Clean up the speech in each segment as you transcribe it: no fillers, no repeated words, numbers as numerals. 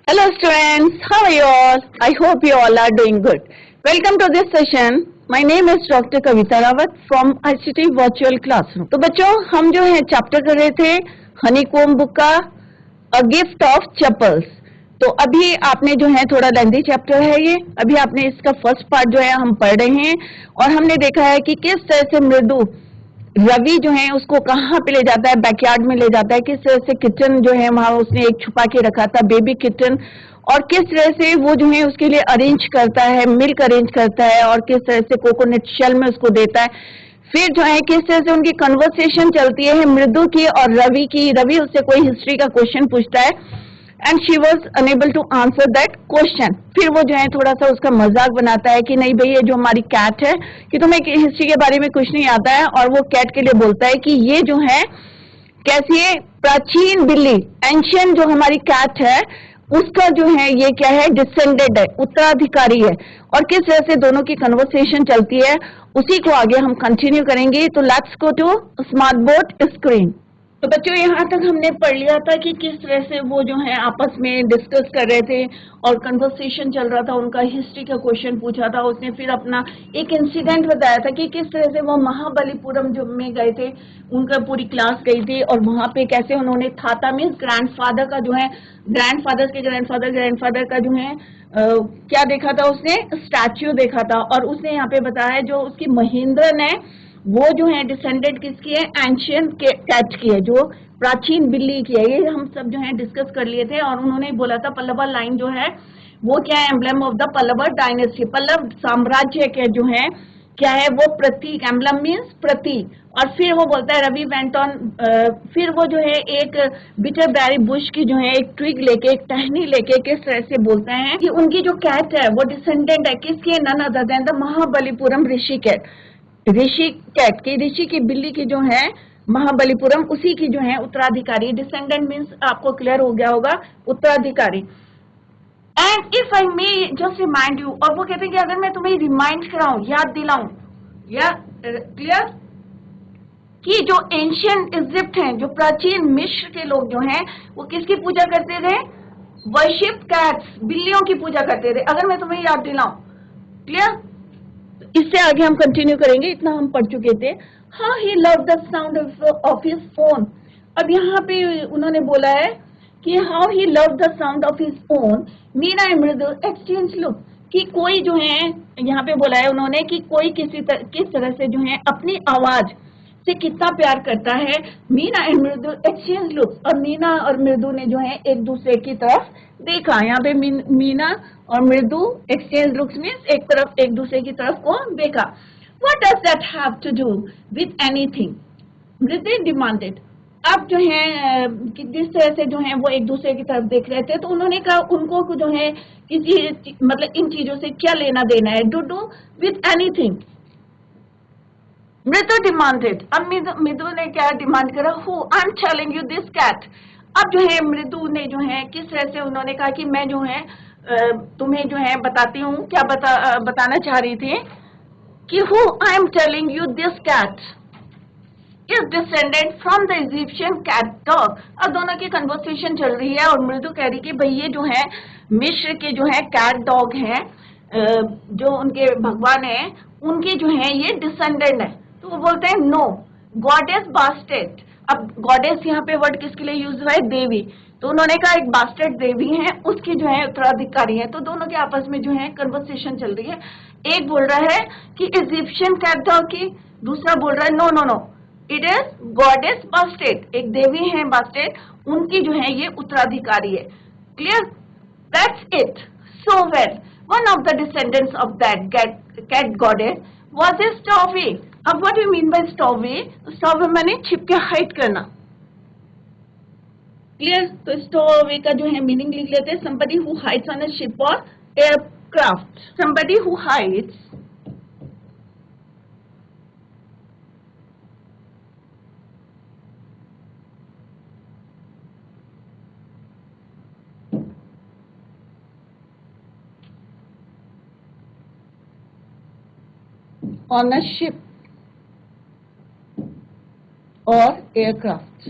Hello students, how are you all? I hope you all are doing good. Welcome to this session. My name is Dr. Kavita Rawat from ICT Virtual Classroom. तो बच्चों हम जो है chapter कर रहे थे honeycomb book का अ gift of chapels. तो अभी आपने जो है थोड़ा लेंथी चैप्टर है ये, अभी आपने इसका फर्स्ट पार्ट जो है हम पढ़ रहे हैं और हमने देखा है कि किस तरह से मृदु रवि जो है उसको कहाँ पे ले जाता है, बैकयार्ड में ले जाता है, किस तरह से किचन जो है वहां उसने एक छुपा के रखा था बेबी किचन, और किस तरह से वो जो है उसके लिए अरेंज करता है, मिल्क अरेंज करता है और किस तरह से कोकोनट शेल में उसको देता है। फिर जो है किस तरह से उनकी कन्वर्सेशन चलती है मृदु की और रवि की। रवि उससे कोई हिस्ट्री का क्वेश्चन पूछता है and she was unable to answer that question. फिर वो जो है थोड़ा सा उसका मजाक बनाता है कि नहीं भाई ये जो हमारी कैट है कि तुम्हें हिस्ट्री के बारे में कुछ नहीं आता है, और वो कैट के लिए बोलता है कि ये जो है कैसी है, प्राचीन बिल्ली, एंशियन जो हमारी कैट है उसका जो है ये क्या है, डिसेंडेड है, उत्तराधिकारी है। और किस तरह से दोनों की कन्वर्सेशन चलती है उसी को आगे हम कंटिन्यू करेंगे। तो let's go to smart board screen. तो बच्चों यहाँ तक हमने पढ़ लिया था कि किस तरह से वो जो है आपस में डिस्कस कर रहे थे और कन्वर्सेशन चल रहा था, उनका हिस्ट्री का क्वेश्चन पूछा था उसने, फिर अपना एक इंसिडेंट बताया था कि किस तरह से वो महाबलीपुरम जो में गए थे, उनका पूरी क्लास गई थी और वहां पे कैसे उन्होंने थाता मीन्स ग्रैंडफादर का जो है, ग्रैंडफादर के ग्रैंडफादर का जो है क्या देखा था उसने, स्टैच्यू देखा था। और उसने यहाँ पे बताया जो उसकी महेंद्रन है वो जो है डिसेंडेड किसकी है, एंशियंट कैट की है, जो प्राचीन बिल्ली की है। ये हम सब जो है डिस्कस कर लिए थे और उन्होंने बोला था पल्लवा लाइन जो है वो क्या है, emblem of the Pallava dynasty, Pallava साम्राज्य के जो है क्या है वो प्रतीक, एम्ब्लम मीन्स प्रतीक। और फिर वो बोलता है रवि वेंट ऑन, फिर वो जो है एक बिटर बैरी बुश की जो है एक ट्विग लेके, एक टहनी लेके किस तरह से बोलते हैं कि उनकी जो कैट है वो डिसेंडेंट है किसकी, none other than the Mahabalipuram Rishi cat, Rishi cat की, ऋषि की बिल्ली की जो है महाबलीपुरम उसी की जो है उत्तराधिकारी। डिसेंडेंट मीन्स आपको क्लियर हो गया होगा, उत्तराधिकारी। And if I may just remind you, और वो कहते हैं कि अगर मैं तुम्हें रिमाइंड कराऊं, याद दिलाऊं, या क्लियर, कि जो एंशियंट इजिप्ट हैं, जो प्राचीन मिस्र के लोग जो हैं वो किसकी पूजा करते थे, वर्शिप कैट्स, बिल्लियों की पूजा करते थे। अगर मैं तुम्हें याद दिलाऊं, क्लियर, इससे आगे हम कंटिन्यू करेंगे, इतना हम पढ़ चुके थे। How he love the sound of his phone. अब यहाँ पे उन्होंने बोला है कि how he love the sound of his phone, Meena and मृदु एक्सचेंज लुक, कि कोई जो है यहाँ पे बोला है उन्होंने कि कोई किस तरह से जो है अपनी आवाज से कितना प्यार करता है। मीना एंड मृदु एक्सचेंज लुक्स, और मीना और मृदु ने जो है एक दूसरे की तरफ देखा। यहाँ पे मीना और मृदु एक्सचेंज लुक्स मीन्स एक तरफ, एक दूसरे की तरफ को देखा। What does that have to do with anything, Mridu demanded. अब जो है कि जिस तरह से जो है वो एक दूसरे की तरफ देख रहे थे तो उन्होंने कहा उनको जो है किसी मतलब इन चीजों से क्या लेना देना है, to do with anything, Mridu demanded. अब मृदु ने क्या डिमांड करा, who I am telling you this cat. अब जो है मृदु ने जो है किस तरह से उन्होंने कहा कि मैं जो है तुम्हें जो है बताती हूँ, क्या बताना चाह रही थी कि who I am telling you this cat is descendant from the Egyptian cat dog. अब दोनों की कन्वर्सेशन चल रही है और मृदु कह रही कि भाई ये जो है मिस्र के जो है कैट डॉग है, जो उनके भगवान है उनके जो है ये डिसेंडेंट है। तो वो बोलते हैं नो, गॉडेस बास्टेड। अब गॉडेस यहाँ पे वर्ड किसके लिए यूज हुआ है, देवी। तो उन्होंने कहा एक बास्टेड देवी है उसकी जो है उत्तराधिकारी है। तो दोनों के आपस में जो है कन्वर्सेशन चल रही है। एक बोल रहा है कि इजिप्शियन कैट डॉग की, दूसरा बोल रहा है no no no, it is goddess Bastet, एक देवी है बास्टेड, उनकी जो है ये उत्तराधिकारी है। Clear, that's it, so well. One of the descendants of that cat goddess was a stowaway. अब what you mean by stowaway, stowaway माने छिप के हाइड करना। क्लियर, तो स्टॉवी का जो है मीनिंग लिख लेते हैं, somebody who hides on a ship or aircraft, somebody who hides on a ship or aircraft।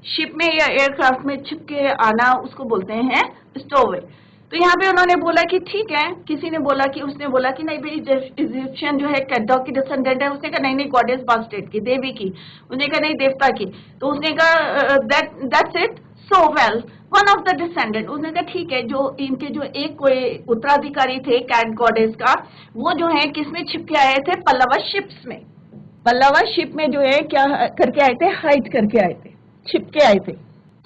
Ship में या एयरक्राफ्ट में छिप के आना उसको बोलते हैं स्टोवे। तो यहाँ पे उन्होंने बोला कि ठीक है, किसी ने बोला कि उसने बोला कि नहीं भाई इजिप्शियन जो है कैटडॉग की डिसेंडेंट है, उसने कहा नहीं नहीं गॉडेस बास्टेट की, देवी की, उसने कहा नहीं देवता की, तो उसने कहा that's it so well one of the descendant, उसने कहा ठीक है, जो इनके जो एक कोई उत्तराधिकारी थे कैट गॉडेस का, वो जो है किसमें छिप के आए थे, पल्लवा शिप्स में, पल्लवा शिप में जो है क्या करके आए थे, हाइड करके आए थे, छिप के आए थे।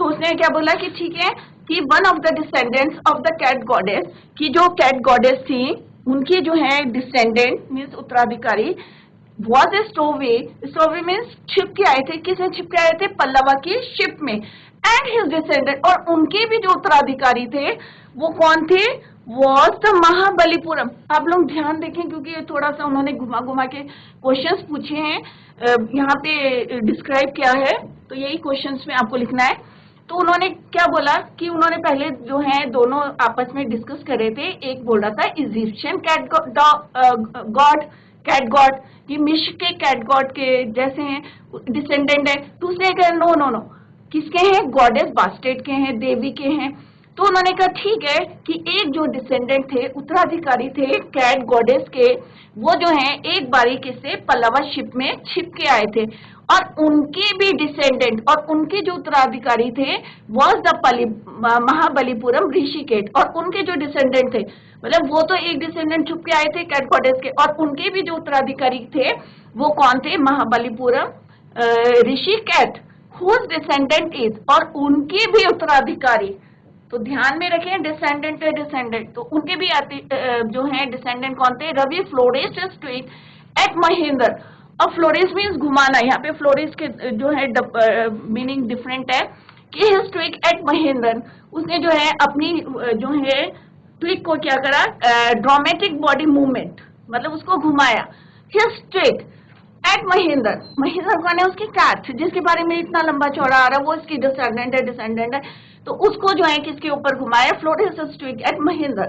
तो उसने क्या बोला कि ठीक है कि one of the descendants of the cat goddess, की जो कैट गॉडेस थी उनके जो है डिसेंडेंट मीन्स उत्तराधिकारी was a stowaway, stowaway means छिप के आए थे, किसमें छिप के आए थे, पल्लवा की शिप में, एंड हिज डिसेंडेंट, और उनके भी जो उत्तराधिकारी थे वो कौन थे, वॉज द महाबलीपुरम। आप लोग ध्यान देखें क्योंकि थोड़ा सा उन्होंने घुमा घुमा के क्वेश्चंस पूछे हैं, यहाँ पे डिस्क्राइब किया है, तो यही क्वेश्चंस में आपको लिखना है। तो उन्होंने क्या बोला कि उन्होंने पहले जो है दोनों आपस में डिस्कस कर रहे थे, एक बोल रहा था Egyptian cat god, cat god ये मिस्र के कैट गॉड के जैसे हैं, डिसेंडेंट है। दूसरे कह नो नो नो किसके हैं, गॉडेस बास्टेट के हैं, देवी के हैं। तो उन्होंने कहा ठीक है कि एक जो डिसेंडेंट थे, उत्तराधिकारी थे कैट गॉडेस के, वो जो है एक बारीकी से पल्लवा शिप में छिप के आए थे, और उनके भी डिसेंडेंट और उनके जो उत्तराधिकारी थे वॉज द महाबलीपुरम ऋषिकेश, और उनके जो डिसेंडेंट थे, मतलब वो तो एक डिसेंडेंट छुप के आए थे कैट गॉडेस के, और उनके भी जो उत्तराधिकारी थे वो कौन थे, Mahabalipuram Rishikesh, whose descendant is, और उनके भी उत्तराधिकारी, तो ध्यान में रखें डिसेंडेंट है डिसेंडेंट, तो उनके भी जो है डिसेंडेंट कौन थे, रवि फ्लोरेस्ट स्ट्रीट एट महेंद्र। अब फ्लोरेस्ट मीन्स घुमाना, यहाँ पे फ्लोरेस्ट के जो है मीनिंग डिफरेंट है कि हिज ट्विक एट महेंद्र, उसने जो है अपनी जो है ट्विक को क्या करा, ड्रामेटिक बॉडी मूवमेंट, मतलब उसको घुमाया, his tweak at Mahendra, Mahendra कौन है, उसकी कैट जिसके बारे में इतना लंबा चौड़ा आ रहा है, वो इसकी डिसेंडेंट है, तो उसको जो है किसके ऊपर घुमाया, फ्लोरेस्ट स्ट्रीट एट महेंद्र।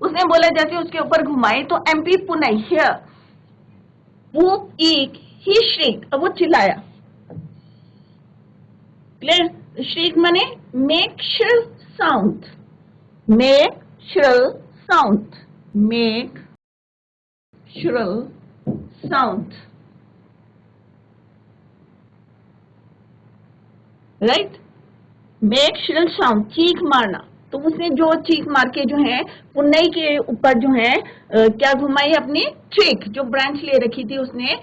उसने बोला जैसे उसके ऊपर घुमाई तो एमपी पुणे हियर वो एक ही श्रीक, अब वो चिल्लाया, क्लियर, श्रीक माने make shrill sound, make shrill sound, make shrill sound, right, make shrill sound, चीख मारना। तो उसने जो चीख मार के जो है पुन्नई के ऊपर जो है क्या घुमाई, अपनी ट्रिक, जो ब्रांच ले रखी थी उसने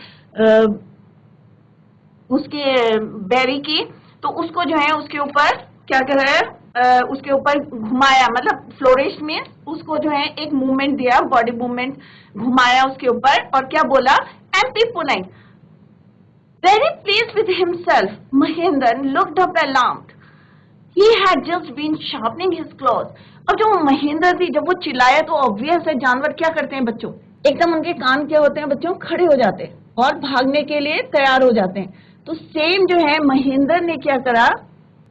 उसके बेरी की, तो उसको जो है उसके ऊपर क्या कर रहा है, उसके ऊपर घुमाया, मतलब फ्लोरिश में उसको जो है एक मूवमेंट दिया, बॉडी मूवमेंट घुमाया उसके ऊपर, और क्या बोला, amphi Punai, very pleased with himself Mahendra looked up alarmed, he had just been sharpening his claws। अब जो महेंद्र थी जब वो चिल्लाया तो ऑब्वियस है जानवर क्या करते हैं बच्चों, एकदम उनके कान क्या होते हैं बच्चों, खड़े हो जाते हैं और भागने के लिए तैयार हो जाते हैं। तो सेम जो है महेंद्र ने क्या करा,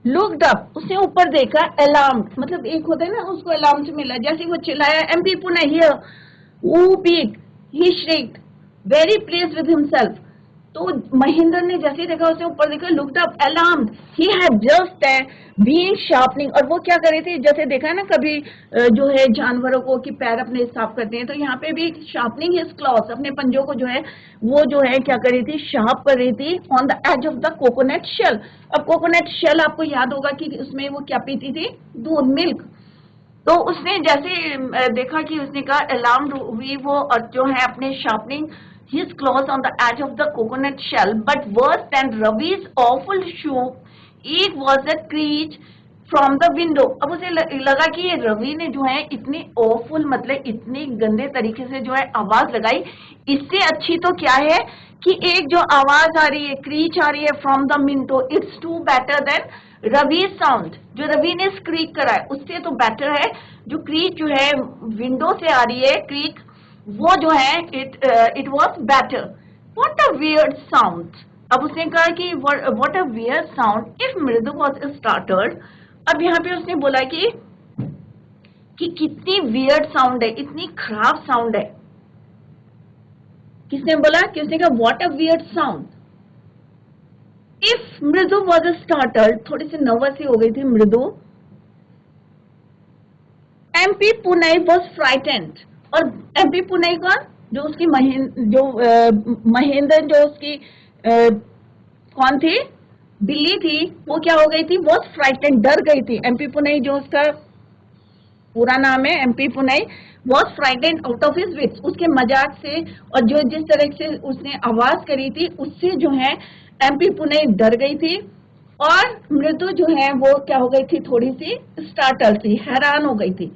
लुक्ड अप, उसने ऊपर देखा, अलार्म मतलब एक होता है ना, उसको अलार्म से मिला, जैसे वो चिल्लाया एमपी पुणे हियर here beat he shrieked very pleased with himself. तो महेंद्र ने जैसे देखा, उसने ऊपर देखा, looked up alarmed, he had just been sharpening, और वो क्या कर रहे थे, जैसे देखा है ना कभी जो है जानवरों को कि पैर अपने साफ करते हैं, तो यहाँ पे भी शार्पनिंग हिज क्लॉथ, अपने पंजों को जो है वो जो है क्या कर रही थी, शार्प कर रही थी, on the edge of the coconut shell. अब कोकोनट शेल आपको याद होगा कि उसमें वो क्या पीती थी, दूध, मिल्क। तो उसने जैसे देखा कि उसने कहा अलार्म्ड हुई वो, और जो है अपने sharpening his claws on the edge of the coconut shell, but worse than Ravi's awful shout, it was a screech from the window। अब उसे लगा कि ये रवि ने जो है इतनी awful मतलब इतनी गंदे तरीके से जो है आवाज लगाई, इससे अच्छी तो क्या है कि एक जो आवाज आ रही है, क्रीच आ रही है from the window, it's too better than Ravi sound, जो रवि ने स्क्रीक करा है उससे तो बेटर है जो क्रीच जो है विंडो से आ रही है, क्रीक, वो जो है it was better. What a weird sound. अब उसने कहा कि what a weird sound if मृदु वॉज स्टार्टर्ड। अब यहाँ पे उसने बोला कि कितनी वियर्ड साउंड है, इतनी खराब साउंड है। किसने बोला कि उसने कहा what a weird sound if मृदु वॉज स्टार्टल्ड, थोड़ी सी नर्वस ही हो गई थी मृदु। एमपी पुनई वॉज फ्राइटेंड, और एमपी पुनई कौन, जो उसकी महेंद्र जो उसकी कौन थी, बिल्ली थी, वो क्या हो गई थी, वॉज फ्राइटेंड, डर गई थी। एमपी पुनई जो उसका पूरा नाम है, M P was frightened out of his wits, उसके मजाक से और जो जिस तरह से उसने आवाज करी थी उससे जो है एमपी पुनई डर गई थी। और मृदु जो है वो क्या हो गई थी, थोड़ी सी स्टार्टल थी, हैरान हो गई थी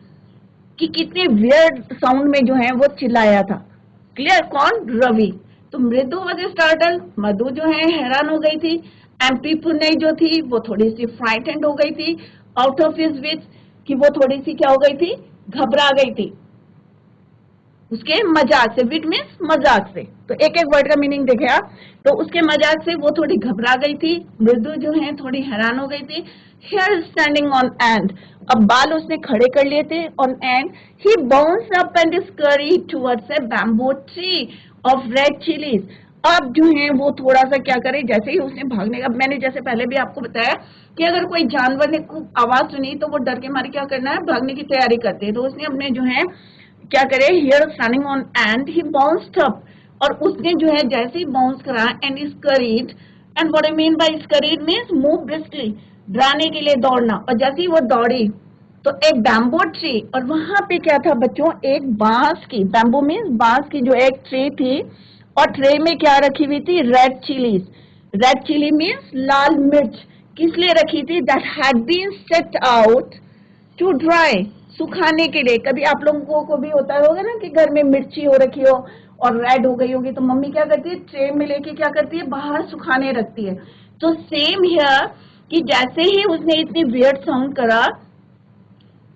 कि कितने वियर्ड साउंड में जो है वो चिल्लाया था। क्लियर, कौन, रवि। तो मृदु वॉज स्टार्टल, मधु जो है हैरान हो गई थी। एमपी पुनई जो थी वो थोड़ी सी फ्राइटेंड हो गई थी, आउट ऑफ हिज विट्स, कि वो थोड़ी सी क्या हो गई थी, घबरा गई थी उसके मजाक से। विट मीन्स मजाक से, तो एक एक वर्ड का मीनिंग देखे आप। तो उसके मजाक से वो थोड़ी घबरा गई थी, मृदु जो है थोड़ी हैरान हो गई थी। हेयर स्टैंडिंग ऑन एंड, अब बाल उसने खड़े कर लिए थे on end. He bounce up and scurried towards a bamboo tray of red chillies. अब जो है वो थोड़ा सा क्या करे, जैसे ही उसने भागने का, मैंने जैसे पहले भी आपको बताया कि अगर कोई जानवर ने खूब आवाज सुनी तो वो डर के मारे क्या करना है, भागने की तैयारी करते हैं। तो उसने अपने जो है क्या करे, here standing on end he bounced up, और उसने जो है जैसे ही बाउंस करा and scurried, and what I mean by scurried means move briskly, डराने के लिए दौड़ना। और जैसे ही वो दौड़ी तो एक बैम्बो ट्री, और वहां पे क्या था बच्चों, एक बांस की, बैम्बो मींस बांस की जो एक ट्री थी, और ट्रे में क्या रखी हुई थी, red chillies. Red chilli means लाल मिर्च, किस लिए रखी थी, that had been set out to dry, सुखाने के लिए। कभी आप लोगों को भी होता होगा ना कि घर में मिर्ची हो रखी हो और रेड हो गई होगी, तो मम्मी क्या करती है, ट्रे में लेके क्या करती है, बाहर सुखाने रखती है। तो सेम हियर, कि जैसे ही उसने इतनी वियर्ड साउंड करा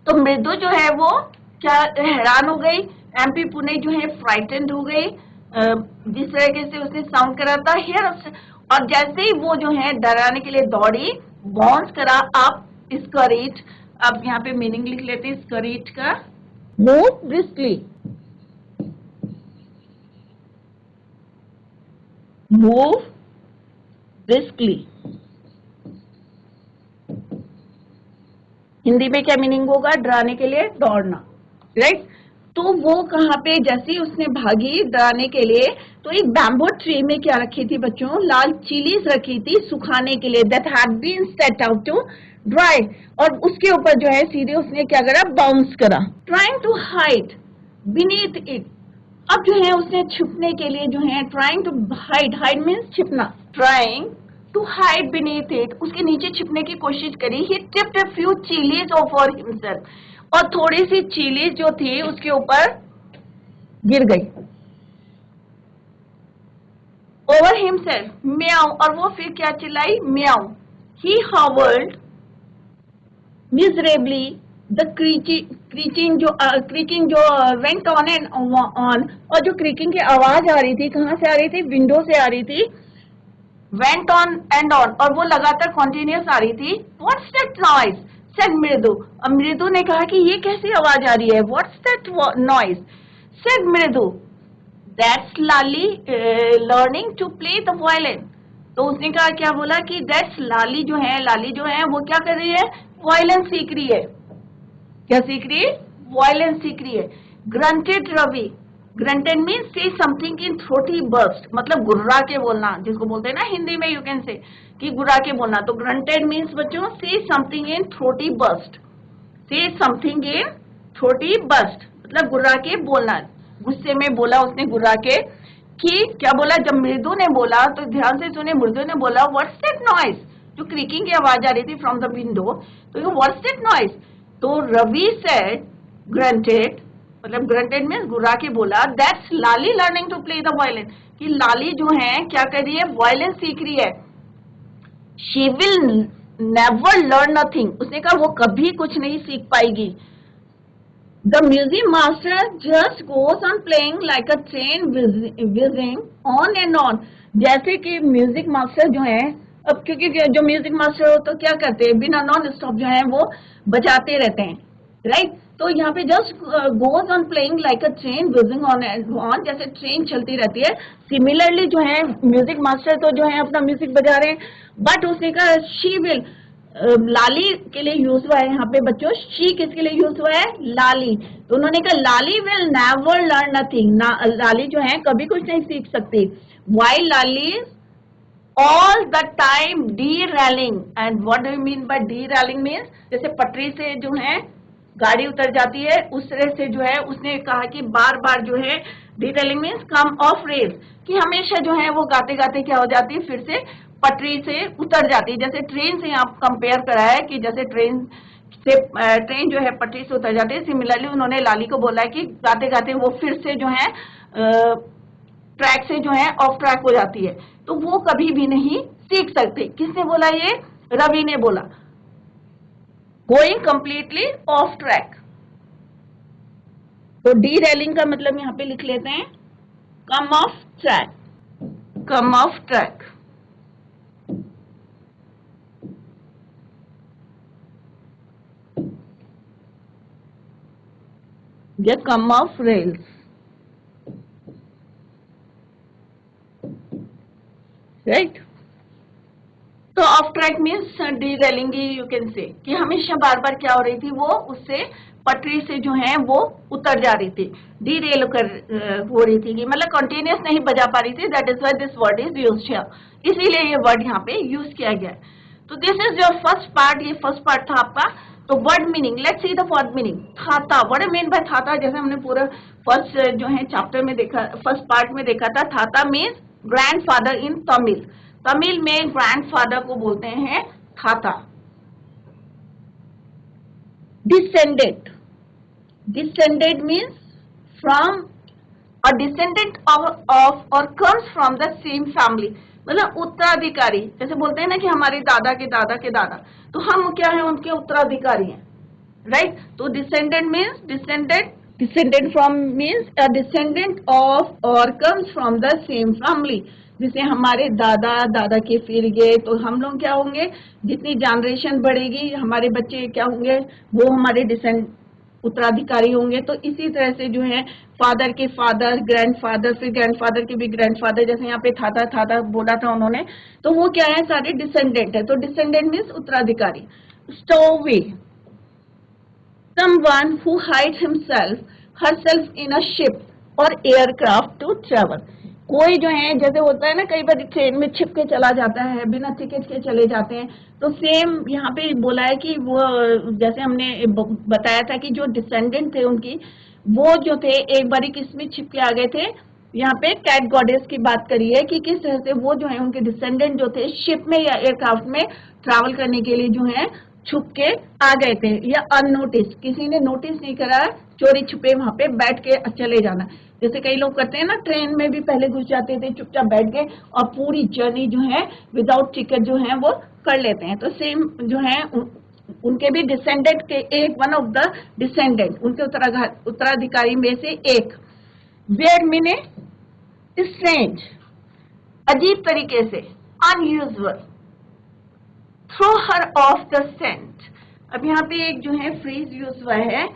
तो मृदु जो है वो क्या हैरान हो गई, एमपी पुणे जो है फ्राइटेंड हो गई, जिस तरीके से उसने साउंड करा था हियर। और जैसे ही वो जो है डराने के लिए दौड़ी, बाउंस करा अप स्करीड। अब यहाँ पे मीनिंग लिख लेते हैं स्करीड का, move briskly, move briskly. Hindi में क्या मीनिंग होगा, डराने के लिए दौड़ना, राइट। तो वो कहाँ पे, जैसे ही उसने भागी डराने के लिए, तो एक बैम्बो ट्री में क्या रखी थी बच्चों, लाल चिलीज रखी थी सुखाने के लिए, that had been set out to dry. और उसके ऊपर जो है सीधे उसने क्या करा, बाउंस करा, trying to hide beneath it. अब जो है उसने छुपने के लिए जो है, trying to hide, hide means छिपना, trying to hide beneath it, उसके नीचे छिपने की कोशिश करी। He tipped a few chillies over himself, और थोड़ी सी चिलीज जो थी उसके ऊपर गिर गई, ओवर हिमसेल्फ, म्याऊ, और वो फिर क्या चिल्लाई, म्याऊ। ही हावर्ड मिजरेबली, द क्रीचिंग जो वेंट ऑन एंड ऑन, और जो क्रीकिंग की आवाज आ रही थी कहाँ से आ रही थी, विंडो से आ रही थी, वेंट ऑन एंड ऑन, और वो लगातार कॉन्टिन्यूस आ रही थी। व्हाट्स दैट नॉइज सेड मृदु, अब मृदु ने कहा कि ये कैसी आवाज आ रही है, what's that noise said Mridu, that's Lali learning to play the violin. तो उसने कहा, क्या बोला कि दैट्स लाली जो है, लाली जो है वो क्या कर रही है, वायलिन सीख रही है। क्या सीख रही है, वायलिन सीख रही है। Grunted Ravi, grunted means say something in throaty burst, मतलब गुर्रा के बोलना, जिसको बोलते हैं ना हिंदी में, यू कैन से कि गुर्रा के बोलना। तो ग्रंटेड मीन्स बच्चों say something in throaty burst, say something in throaty burst मतलब गुर्रा के बोलना, गुस्से में बोला उसने गुर्रा के। कि क्या बोला, जब मृदु ने बोला तो ध्यान से सुने, मृदु ने बोला व्हाट्स दैट नॉइज, जो क्रिकिंग की आवाज आ रही थी फ्रॉम द विंडो, तो ये व्हाट्स दैट नॉइज। तो रवि सेड, ग्रंटेड, मतलब ग्रंटेड मीन्स गुर्रा के बोला, that's Lali learning to play the violin, कि लाली जो है क्या कर रही है, वायलिन सीख रही है। She will never learn nothing, उसने कहा वो कभी कुछ नहीं सीख पाएगी। The music master just goes on playing like a train whizzing on and on, जैसे कि म्यूजिक मास्टर जो है, अब क्योंकि जो म्यूजिक मास्टर हो तो क्या करते हैं, बिना नॉन स्टॉप जो है वो बजाते रहते हैं, राइट। तो यहाँ पे just goes on playing like a train wheezing on and on, जैसे ट्रेन चलती रहती है। सिमिलरली जो है म्यूजिक मास्टर तो जो है अपना म्यूजिक बजा रहे हैं, बट उसने कहा शी विल, लाली के लिए यूज हुआ है यहाँ पे बच्चों, शी किसके लिए यूज हुआ है, लाली। तो उन्होंने कहा लाली विल नेवर लर्न नथिंग, लाली जो है कभी कुछ नहीं सीख सकती। While Lali all the time derailing, and what do you mean by derailing means, जैसे पटरी से जो है गाड़ी उतर जाती है उस तरह से जो है उसने कहा कि बार बार जो है derailing means come off rails, कि हमेशा जो है वो गाते गाते क्या हो जाती है, फिर से पटरी से उतर जाती है। जैसे ट्रेन से आप कंपेयर करा है कि जैसे ट्रेन जो है पटरी से उतर जाती है, सिमिलरली उन्होंने लाली को बोला है कि गाते गाते वो फिर से जो है ट्रैक से जो है ऑफ ट्रैक हो जाती है, तो वो कभी भी नहीं सीख सकते। किसने बोला ये, रवि ने बोला, गोइंग कंप्लीटली ऑफ ट्रैक। तो डीरेलिंग का मतलब यहां पे लिख लेते हैं come off track, come off track. या कम ऑफ रेल्स, राइट। तो off track means derailing, you can say कि हमेशा बार बार क्या हो रही थी, वो उससे पटरी से जो है वो उतर जा रही थी, डीरेल हो रही थी, मतलब कंटिन्यूस नहीं बजा पा रही थी। That is why this word is used here, इसीलिए ये वर्ड यहाँ पे यूज किया गया है। तो this is your first part, ये फर्स्ट पार्ट था आपका। तो word meaning, let's see the word meaning. Thatha, what I mean by thatha, जैसे हमने पूरा फर्स्ट जो है चैप्टर में देखा, फर्स्ट पार्ट में देखा था, thatha means grandfather in Tamil. Tamil में ग्रैंडफादर को बोलते हैं थाता। Descendant, descendant means from, a descendant of or comes from the same family, मतलब उत्तराधिकारी। जैसे बोलते हैं ना कि हमारे दादा के दादा के दादा, तो हम क्या है, उनके उत्तराधिकारी हैं, राइट। तो descendant means descendant, descendant from means a descendant of और comes from the same family. जैसे हमारे दादा दादा के फिर गए तो हम लोग क्या होंगे, जितनी जनरेशन बढ़ेगी हमारे बच्चे क्या होंगे, वो हमारे उत्तराधिकारी होंगे। तो इसी तरह से जो है फादर के फादर, ग्रैंडफादर, फिर ग्रैंडफादर के भी ग्रैंडफादर, जैसे यहाँ पे थाता थाता बोला था उन्होंने, तो वो क्या है, सारे डिसेंडेंट है। तो डिसेंडेंट मीन्स उत्तराधिकारी। Stowe, someone who hides herself in a ship or aircraft to travel। कोई जो है, जैसे होता है ना कई बार ट्रेन में छिप के चला जाता है, बिना टिकट के चले जाते हैं, तो सेम यहाँ पे बोला है कि वो, जैसे हमने बताया था कि जो डिसेंडेंट थे उनकी, वो जो थे एक बारी किसमें छिप के आ गए थे, यहाँ पे कैट गॉडेस की बात करी है कि किस तरह से वो जो है उनके डिसेंडेंट जो थे शिप में या एयरक्राफ्ट में ट्रैवल करने के लिए जो है छुप के आ गए थे, या अननोटिस, किसी ने नोटिस नहीं करा, चोरी छुपे वहां पे बैठ के चले जाना। जैसे कई लोग करते हैं ना, ट्रेन में भी पहले घुस जाते थे, चुपचाप बैठ गए और पूरी जर्नी जो है विदाउट टिकट जो है वो कर लेते हैं। तो सेम जो है उनके भी डिसेंडेंट के एक, वन ऑफ द डिसेंडेंट, उनके उत्तराधिकारी में से एक। वेयर मीने स्ट्रेंज, अजीब तरीके से, unusual. Throw her off the scent, अब यहाँ पे एक जो है फ्रेज यूज हुआ है,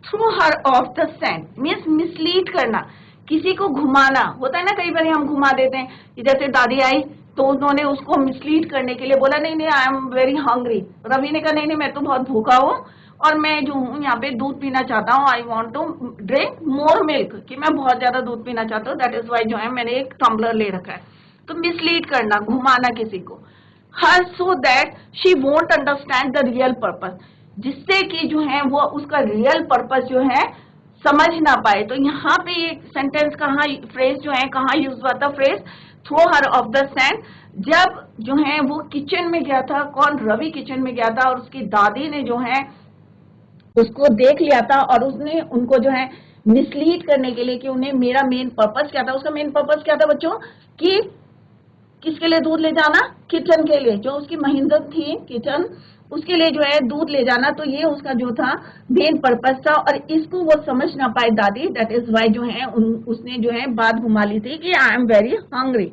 throw her off the scent means mislead करना, किसी को घुमाना। होता है ना कई बार हम घुमा देते हैं, जैसे दादी आई तो उन्होंने उसको मिसलीड करने के लिए बोला नहीं नहीं I am very hungry, Ravi ने कहा नहीं नहीं मैं तो बहुत भूखा हूँ और मैं जो हूँ यहाँ पे दूध पीना चाहता हूँ, I want to drink more milk, कि मैं बहुत ज्यादा दूध पीना चाहता हूँ, दैट इज वाई जो है मैंने एक टम्बलर ले रखा है। तो मिसलीड करना, घुमाना किसी को। Her so that she won't understand the real purpose, जिससे कि जो है वो उसका रियल पर्पस जो है समझ ना पाए। तो यहाँ पे ये सेंटेंस कहाँ, फ्रेज जो है कहाँ यूज हुआ था, phrase throw her off the sand, जब जो है वो किचन में गया था, कौन, रवि किचन में गया था और उसकी दादी ने जो है उसको देख लिया था और उसने उनको जो है मिसलीड करने के लिए कि उन्हें मेरा मेन पर्पस क्या था, उसका मेन पर्पस क्या था बच्चों, कि किसके लिए दूध ले जाना, किचन के लिए, जो उसकी महिंद्र थी किचन, उसके लिए जो है दूध ले जाना। तो ये उसका जो था मेन पर्पस था और इसको वो समझ ना पाए दादी, दैट इज वाई जो है उसने जो है बात घुमा ली थी कि आई am very hungry,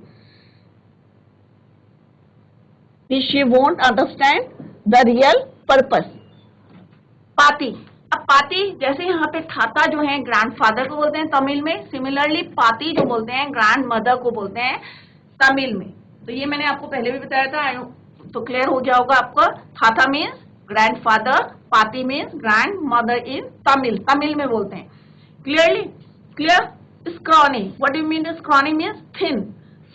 she won't understand the real purpose. पाती, अब पाती, जैसे यहाँ पे थाता जो है ग्रैंडफादर को बोलते हैं तमिल में, सिमिलरली पाती जो बोलते हैं ग्रैंड मदर को बोलते हैं तमिल में। तो ये मैंने आपको पहले भी बताया था, तो क्लियर हो गया होगा आपको। थाता मीन्स ग्रैंडफादर, पाती means grand mother in Tamil, Tamil में बोलते हैं। Clearly clear. Scrawny, what do you mean scrawny means thin,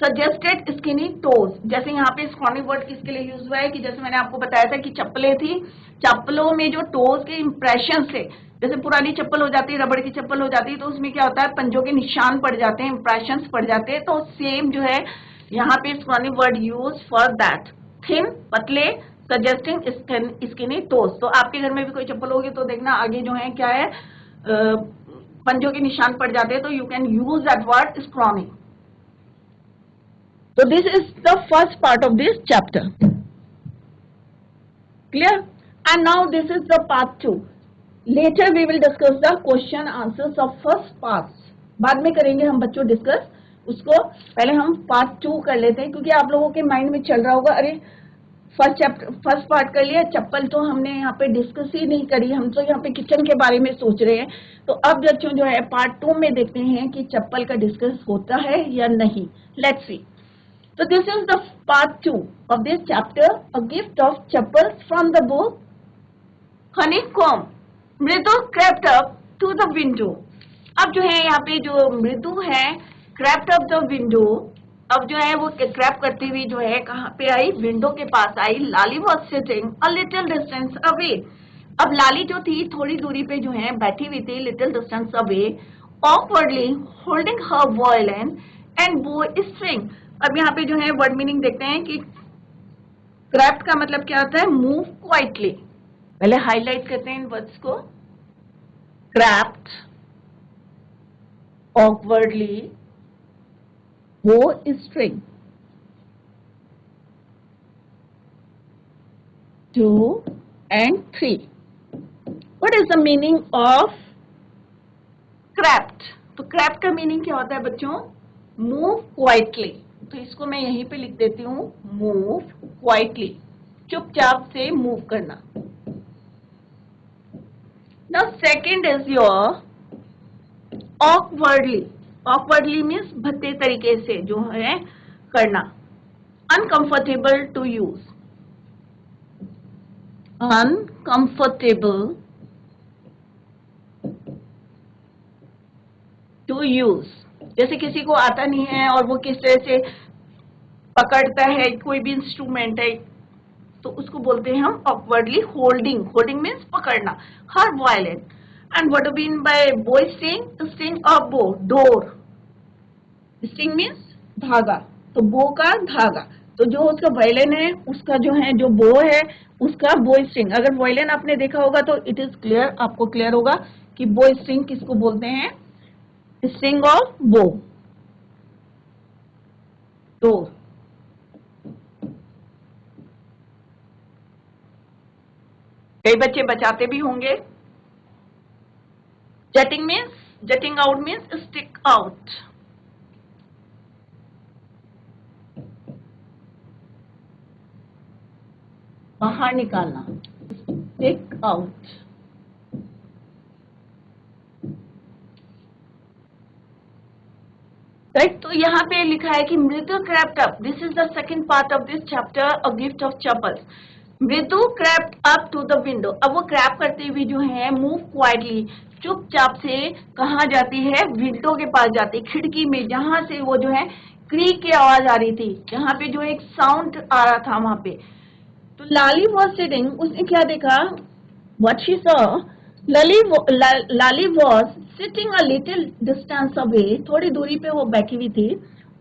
suggested skinny toes. जैसे यहाँ पे स्क्रॉनी वर्ड किसके लिए यूज हुआ है कि जैसे मैंने आपको बताया था कि चप्पलें थी, चप्पलों में जो टोज के इंप्रेशन थे, जैसे पुरानी चप्पल हो जाती है, रबड़ की चप्पल हो जाती है, तो उसमें क्या होता है पंजों के निशान पड़ जाते हैं, इंप्रेशन पड़ जाते हैं। तो सेम जो है यहाँ पे scrawny word use for that, thin पतले, सजेस्टिंग स्किनी टोज। तो आपके घर में भी कोई चप्पल होगी तो देखना आगे जो है क्या है पंजों के निशान पड़ जाते हैं, तो you can use that word scrawny. So this is the first part of this chapter. Clear? And now this is the part 2. Later we will discuss the question answers of first parts. बाद में करेंगे हम बच्चों discuss उसको, पहले हम part 2 कर लेते हैं, क्योंकि आप लोगों के माइंड में चल रहा होगा अरे फर्स्ट पार्ट कर लिया, चप्पल तो हमने यहाँ पे डिस्कस ही नहीं करी, हम तो यहाँ पे किचन के बारे में सोच रहे हैं। तो अब बच्चों जो है पार्ट 2 में देखते हैं कि चप्पल का डिस्कस होता है या नहीं। Let's see. So this is the part 2 of this chapter, a gift of chappals from the book Honeycomb. मृदु crept up to the window. अब जो है यहाँ पे जो मृदु है crept up the window, अब जो है वो क्रैप करती हुई जो है कहाँ पे आई, विंडो के पास आई। लाली was sitting a little distance away. अब लाली जो थी थोड़ी दूरी पे जो है बैठी हुई थी, little distance away, awkwardly holding her violin and bow string. अब यहाँ पे जो है वर्ड मीनिंग देखते हैं कि क्रैप्ट का मतलब क्या होता है, मूव क्वाइटली। पहले हाईलाइट करते हैं इन वर्ड्स को, क्रैप्ट, ऑकवर्डली, वो string, 2 and 3. What is the meaning of crept? तो क्रैप्ट का मीनिंग क्या होता है बच्चों, मूव क्वाइटली। तो इसको मैं यहीं पे लिख देती हूँ, मूव क्वाइटली, चुपचाप से मूव करना। Now second is your awkwardly. Awkwardly means भद्दे तरीके से जो है करना, uncomfortable to use, uncomfortable to use. जैसे किसी को आता नहीं है और वो किस तरह से पकड़ता है कोई भी इंस्ट्रूमेंट है, तो उसको बोलते हैं हम ऑकवर्डली होल्डिंग। होल्डिंग मीन्स पकड़ना, her violent. And what do mean by bow string, string of bow, डोर। स्ट्रिंग मीन्स धागा, तो बो का धागा। तो जो उसका वायलिन है उसका जो है जो बो है उसका बो स्ट्रिंग। अगर वायलिन आपने देखा होगा तो इट इज क्लियर, आपको क्लियर होगा कि बो स्ट्रिंग किसको बोलते हैं, स्ट्रिंग ऑफ बो, डोर। कई बच्चे बचाते भी होंगे। Jutting means, jutting out means stick out, बाहर निकालना, स्टिक आउट। राइट, तो यहाँ पे लिखा है कि Mridu crept up, this is the second part of this chapter, a gift of chappals. Mridu crept up to the window. अब वो क्रैप करते हुए जो है मूव क्वाइटली, चुपचाप से कहाँ जाती है, विंडो के पास जाती है, खिड़की में, जहां से वो जो है क्रीक की आवाज आ रही थी, जहाँ पे जो एक साउंड आ रहा था वहां पे। तो लाली वॉज सिटिंग, उसने क्या देखा, what she saw, Lali was sitting a little distance away, थोड़ी दूरी पे वो बैठी हुई थी,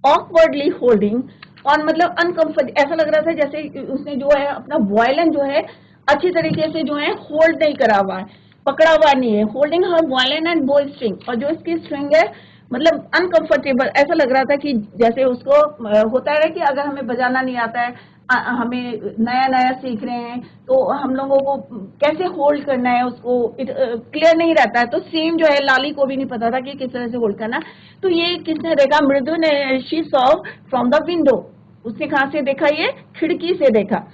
ऑकवर्डली होल्डिंग, और मतलब अनकंफर्ट, ऐसा लग रहा था जैसे उसने जो है अपना वायलिन जो है अच्छी तरीके से जो है होल्ड नहीं करा हुआ है, पकड़ा हुआ नहीं है, होल्डिंग हर वायलिन एंड बो स्ट्रिंग, और जो इसकी स्ट्रिंग है मतलब अनकंफर्टेबल, ऐसा लग रहा था कि जैसे उसको होता है कि अगर हमें बजाना नहीं आता है, हमें नया नया सीख रहे हैं, तो हम लोगों को कैसे होल्ड करना है उसको क्लियर नहीं रहता है। तो सेम जो है लाली को भी नहीं पता था कि किस तरह से होल्ड करना। तो ये किसने देखा, मृदु ने, she saw from the window, उसने कहाँ से देखा, ये खिड़की से देखा।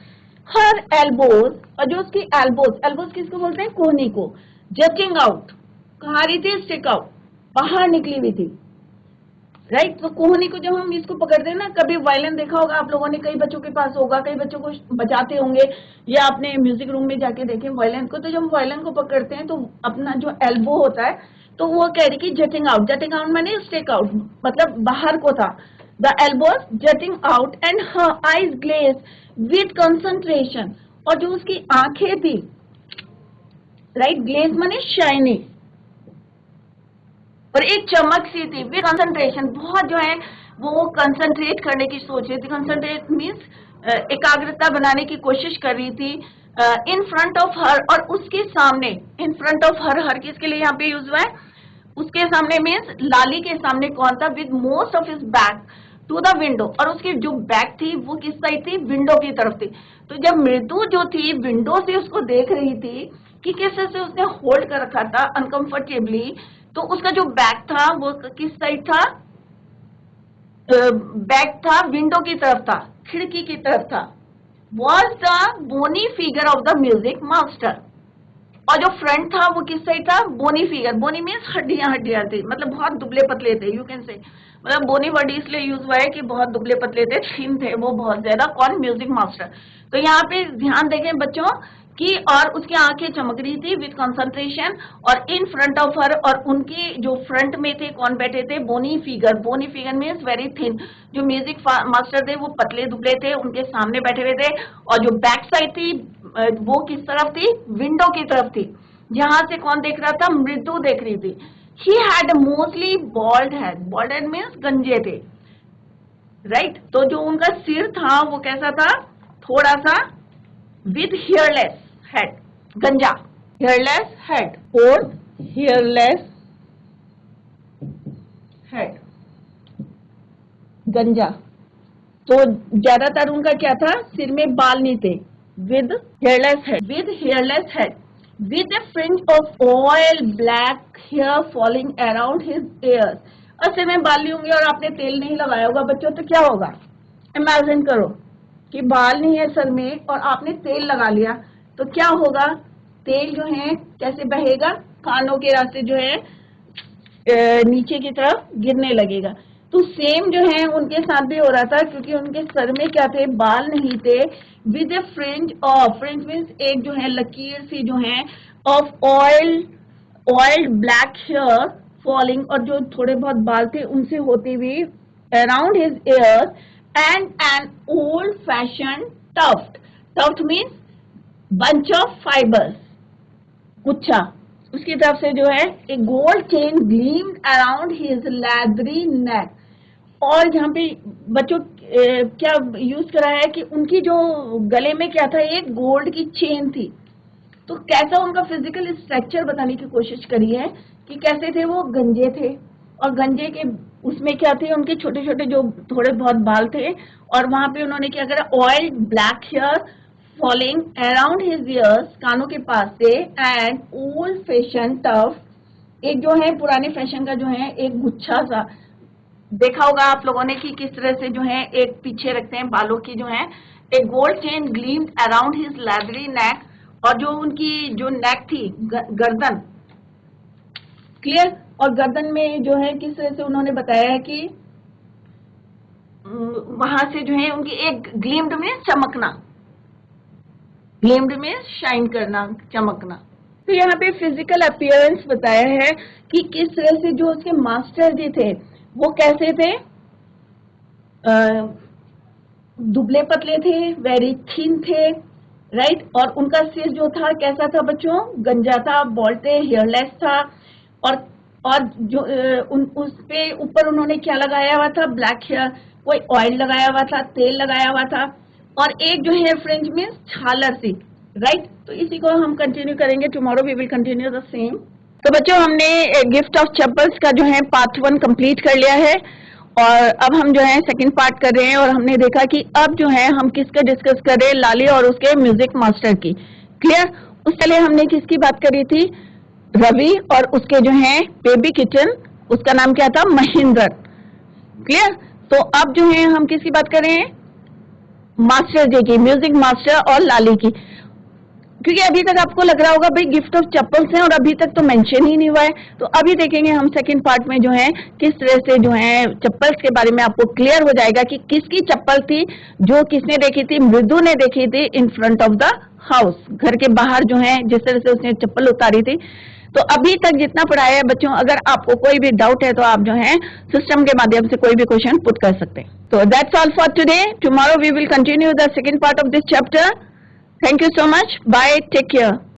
हर एल्बोज, और जो उसकी एल्बोज, एल्बोज किसको बोलते हैं, कोहनी को, जटिंग आउट, कहाँ रही थी? स्टिक आउट, बाहर निकली हुई थी, राइट। तो कोहनी को जब हम इसको पकड़ते हैं ना, कभी वायलिन देखा होगा आप लोगों ने, कई बच्चों के पास होगा, कई बच्चों को बजाते होंगे, या आपने म्यूजिक रूम में जाके देखे वायलिन को। तो जब वायलिन को पकड़ते हैं तो अपना जो एल्बो होता है, तो वो कह रही कि जटिंग आउट, जटिंग आउट माने स्टिक आउट, मतलब बाहर को था। The elbow jutting out and her eyes glaze with concentration, और जो उसकी आंखें थी, राइट, ग्लेज माने शाइनी, और एक चमक सी थी, विद कंसंट्रेशन, बहुत जो है वो कंसंट्रेट करने की सोच रही थी। कंसंट्रेट मीन्स एकाग्रता बनाने की कोशिश कर रही थी। इन फ्रंट ऑफ हर, और उसके सामने, इन फ्रंट ऑफ हर, हर किसके लिए यहाँ पे यूज हुआ है? उसके सामने मीन्स लाली के सामने कौन था? With most of his back to the window, और उसकी जो बैक थी वो किस साइड थी? विंडो की तरफ थी। तो जब मृदु जो थी विंडो से उसको देख रही थी कि किस तरह से उसने होल्ड कर रखा था अनकंफर्टेबली, तो उसका जो बैक था वो किस साइड था? बैक था विंडो की तरफ था, खिड़की की तरफ था। Was the bony figure of the music master, और जो फ्रंट था वो किस साइड था? बोनी फिगर, बोनी मीन्स हड्डियां, हड्डियां थी, मतलब बहुत दुबले पतले थे, यू कैन से, मतलब बोनी वर्ड इसलिए यूज हुआ है कि बहुत दुबले पतले थे, थिन थे वो बहुत ज्यादा। कौन? Music master. तो यहाँ पे ध्यान देखें बच्चों कि, और उसकी आंखें चमक रही थी विद कंसंट्रेशन, और इन फ्रंट ऑफ हर, और उनकी जो फ्रंट में थे कौन बैठे थे? बोनी फिगर, बोनी फिगर मीन्स वेरी थिन, जो म्यूजिक मास्टर थे वो पतले दुबले थे, उनके सामने बैठे हुए थे, और जो बैक साइड थी वो किस तरफ थी? विंडो की तरफ थी, जहां से कौन देख रहा था? मृदु देख रही थी। He had mostly bald head, bald head means गंजे थे, राइट। तो जो उनका सिर था वो कैसा था? थोड़ा सा विद हेयरलेस हेड, गंजा, हेयरलेस हेड, और हेयरलेस हेड, गंजा। तो ज्यादातर उनका क्या था? सिर में बाल नहीं थे, with hairless head, with hairless head, with a fringe of oil black hair falling around his ears। और सिर में बाल नहीं होंगे और आपने तेल नहीं लगाया होगा बच्चों, तो क्या होगा? इमेजिन करो कि बाल नहीं है सर में और आपने तेल लगा लिया, तो क्या होगा? तेल जो है कैसे बहेगा? कानों के रास्ते जो है नीचे की तरफ गिरने लगेगा। तो सेम जो है उनके साथ भी हो रहा था, क्योंकि उनके सर में क्या थे? बाल नहीं थे। With a fringe of, fringe means एक जो है लकीर सी जो है, of oil black hair falling, और जो थोड़े बहुत बाल थे उनसे होती हुई around his ears, and an old fashion tuft, tuft means bunch of fibres, गुच्छा, उसकी तरफ से जो है एक gold chain gleamed around his leathery neck. और यहाँ पे बच्चों क्या यूज करा है कि उनकी जो गले में क्या था? एक गोल्ड की चेन थी। तो कैसा उनका फिजिकल स्ट्रक्चर बताने की कोशिश करी है कि कैसे थे वो? गंजे थे, और गंजे के उसमें क्या थे? उनके छोटे छोटे जो थोड़े बहुत बाल थे, और वहां पे उन्होंने क्या करा? Oil black hair falling around his ears, कानों के पास से, एंड ओल्ड फैशन टफ, एक जो है पुराने फैशन का जो है एक गुच्छा सा, देखा होगा आप लोगों ने कि किस तरह से जो है एक पीछे रखते हैं बालों की जो है, एक gold chain gleamed around his leathery neck, और जो उनकी जो नेक थी, गर्दन, क्लियर, और गर्दन में जो है किस तरह से उन्होंने बताया है कि वहां से जो है उनकी एक ग्लीम्ड में चमकना, ग्लीम्ड में शाइन करना, चमकना। तो यहाँ पे फिजिकल अपीयरेंस बताया है कि किस तरह से जो उसके मास्टर जी थे वो कैसे थे? दुबले पतले थे, वेरी थिन थे, राइट। और उनका सिर जो था कैसा था बच्चों? गंजा था, बॉल्ड थे, हेयरलेस था, और जो उस पे ऊपर उन्होंने क्या लगाया हुआ था? ब्लैक हेयर, कोई ऑयल लगाया हुआ था, तेल लगाया हुआ था, और एक जो है फ्रेंच में झालर सी, राइट। तो इसी को हम कंटिन्यू करेंगे, tomorrow we will continue the same. तो बच्चों हमने गिफ्ट ऑफ चप्पल्स का जो है पार्ट 1 कंप्लीट कर लिया है, और अब हम जो है सेकंड पार्ट कर रहे हैं, और हमने देखा कि अब जो है हम किसका डिस्कस कर रहे हैं? लाली और उसके म्यूजिक मास्टर की, क्लियर। उससे पहले हमने किसकी बात करी थी? रवि और उसके जो है बेबी किचन, उसका नाम क्या था? महेंद्र, क्लियर। तो अब जो है हम किसकी बात कर रहे हैं? मास्टर जी की, म्यूजिक मास्टर और लाली की। क्योंकि अभी तक आपको लग रहा होगा भाई गिफ्ट ऑफ चप्पल्स हैं और अभी तक तो मेंशन ही नहीं हुआ है। तो अभी देखेंगे हम सेकंड पार्ट में जो है किस तरह से जो है चप्पल्स के बारे में आपको क्लियर हो जाएगा कि किसकी चप्पल थी, जो किसने देखी थी, मृदु ने देखी थी in front of the house, घर के बाहर जो है जिस तरह से उसने चप्पल उतारी थी। तो अभी तक जितना पढ़ाया है बच्चों, अगर आपको कोई भी डाउट है तो आप जो है सिस्टम के माध्यम से कोई भी क्वेश्चन पुट कर सकते हैं। तो that's all for today. Tomorrow we will continue the second part of this chapter. Thank you so much. Bye. Take care.